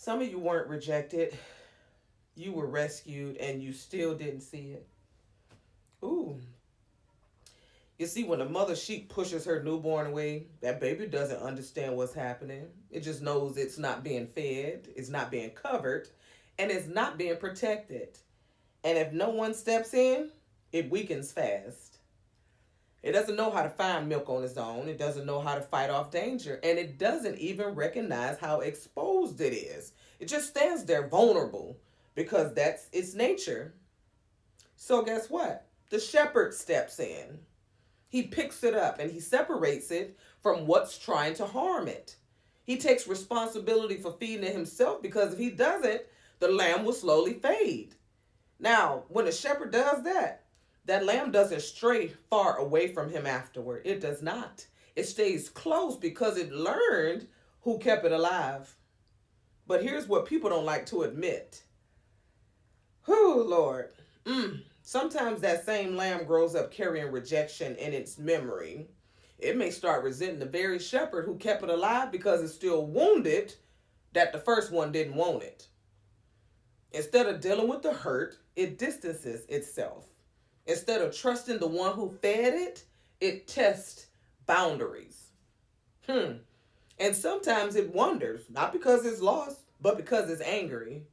Some of you weren't rejected. You were rescued and you still didn't see it. Ooh. You see, when a mother sheep pushes her newborn away, that baby doesn't understand what's happening. It just knows it's not being fed, it's not being covered, and it's not being protected. And if no one steps in, it weakens fast. It doesn't know how to find milk on its own. It doesn't know how to fight off danger. And it doesn't even recognize how exposed it is. It just stands there vulnerable because that's its nature. So, guess what? The shepherd steps in. He picks it up and he separates it from what's trying to harm it. He takes responsibility for feeding it himself because if he doesn't, the lamb will slowly fade. Now, when a shepherd does that, that lamb doesn't stray far away from him afterward. It does not. It stays close because it learned who kept it alive. But here's what people don't like to admit. Whew, Lord. Sometimes that same lamb grows up carrying rejection in its memory. It may start resenting the very shepherd who kept it alive because it's still wounded that the first one didn't want it. Instead of dealing with the hurt, it distances itself. Instead of trusting the one who fed it, it tests boundaries. And sometimes it wanders, not because it's lost, but because it's angry.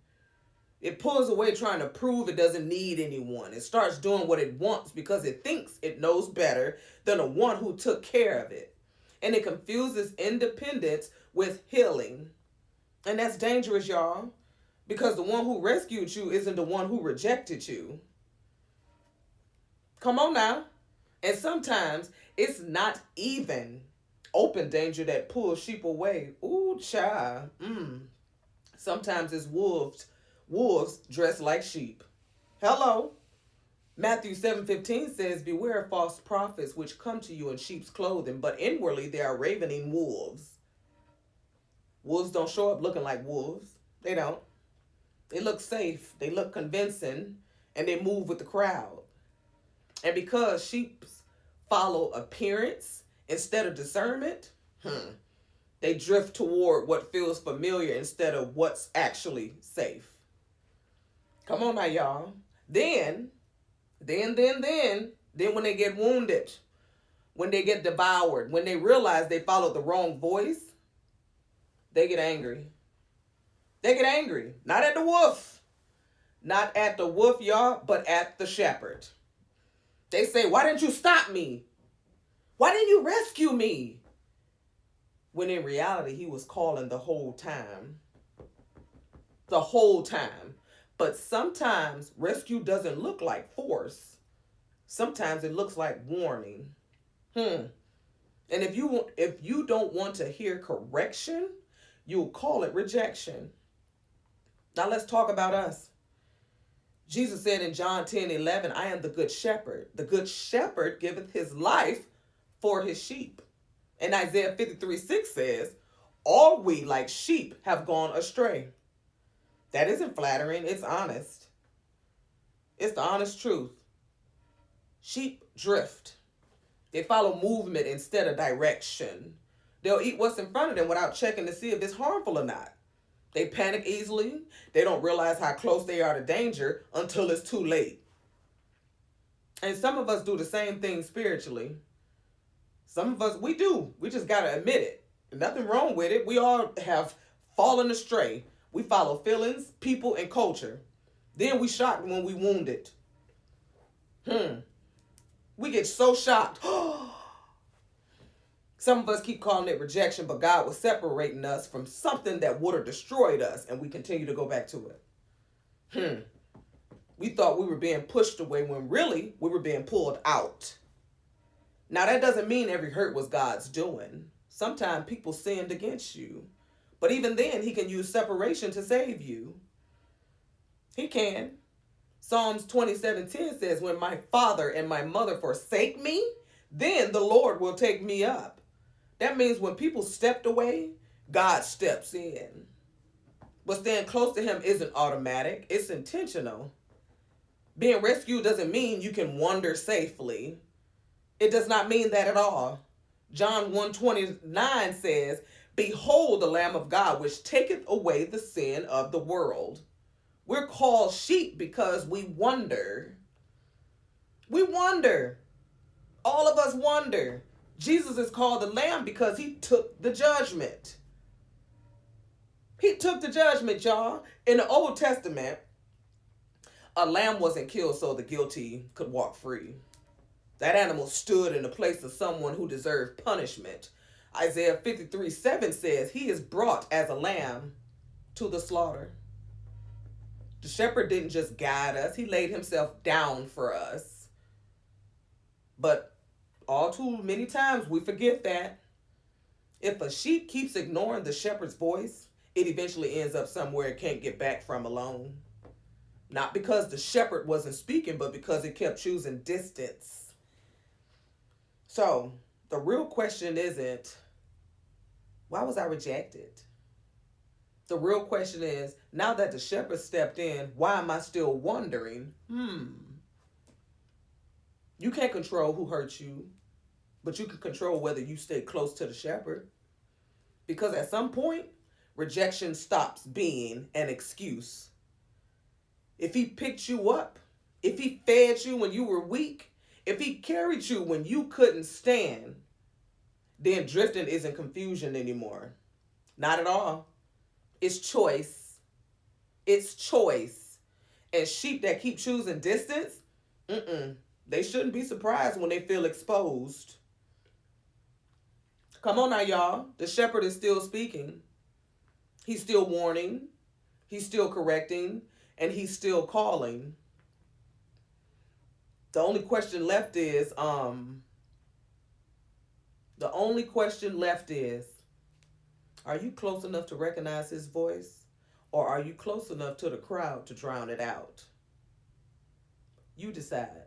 It pulls away trying to prove it doesn't need anyone. It starts doing what it wants because it thinks it knows better than the one who took care of it. And it confuses independence with healing. And that's dangerous, y'all, because the one who rescued you isn't the one who rejected you. Come on now. And sometimes it's not even open danger that pulls sheep away. Ooh, child. Sometimes it's wolves dressed like sheep. Hello. Matthew 7:15 says, beware of false prophets which come to you in sheep's clothing, but inwardly they are ravening wolves. Wolves don't show up looking like wolves. They don't. They look safe. They look convincing. And they move with the crowd. And because sheep follow appearance instead of discernment, they drift toward what feels familiar instead of what's actually safe. Come on now, y'all. Then when they get wounded, when they get devoured, when they realize they followed the wrong voice, they get angry. They get angry. Not at the wolf. Not at the wolf, y'all, but at the shepherd. They say, why didn't you stop me? Why didn't you rescue me? When in reality, he was calling the whole time. The whole time. But sometimes rescue doesn't look like force. Sometimes it looks like warning. And if you don't want to hear correction, you'll call it rejection. Now let's talk about us. Jesus said in John 10:11, I am the good shepherd. The good shepherd giveth his life for his sheep. And Isaiah 53:6 says, all we like sheep have gone astray. That isn't flattering, it's honest. It's the honest truth. Sheep drift. They follow movement instead of direction. They'll eat what's in front of them without checking to see if it's harmful or not. They panic easily. They don't realize how close they are to danger until it's too late. And some of us do the same thing spiritually. Some of us, we do. We just got to admit it. Nothing wrong with it. We all have fallen astray. We follow feelings, people, and culture. Then we shocked when we wounded. We get so shocked. Some of us keep calling it rejection, but God was separating us from something that would have destroyed us, and we continue to go back to it. We thought we were being pushed away when really we were being pulled out. Now, that doesn't mean every hurt was God's doing. Sometimes people sinned against you. But even then, he can use separation to save you. He can. Psalms 27:10 says, when my father and my mother forsake me, then the Lord will take me up. That means when people stepped away, God steps in. But staying close to him isn't automatic. It's intentional. Being rescued doesn't mean you can wander safely. It does not mean that at all. John 1:29 says, Behold the Lamb of God, which taketh away the sin of the world. We're called sheep because we wonder. We wonder. All of us wonder. Jesus is called the Lamb because he took the judgment. He took the judgment, y'all. In the Old Testament, a lamb wasn't killed so the guilty could walk free. That animal stood in the place of someone who deserved punishment. Isaiah 53:7 says, he is brought as a lamb to the slaughter. The shepherd didn't just guide us, he laid himself down for us. But all too many times we forget that. If a sheep keeps ignoring the shepherd's voice, it eventually ends up somewhere it can't get back from alone. Not because the shepherd wasn't speaking, but because it kept choosing distance. So, the real question isn't, why was I rejected? The real question is, now that the shepherd stepped in, why am I still wondering? You can't control who hurt you, but you can control whether you stay close to the shepherd. Because at some point, rejection stops being an excuse. If he picked you up, if he fed you when you were weak, if he carried you when you couldn't stand, then drifting isn't confusion anymore. Not at all. It's choice. It's choice. And sheep that keep choosing distance, they shouldn't be surprised when they feel exposed. Come on now, y'all. The shepherd is still speaking. He's still warning. He's still correcting. And he's still calling. The only question left is, are you close enough to recognize his voice? Or are you close enough to the crowd to drown it out? You decide.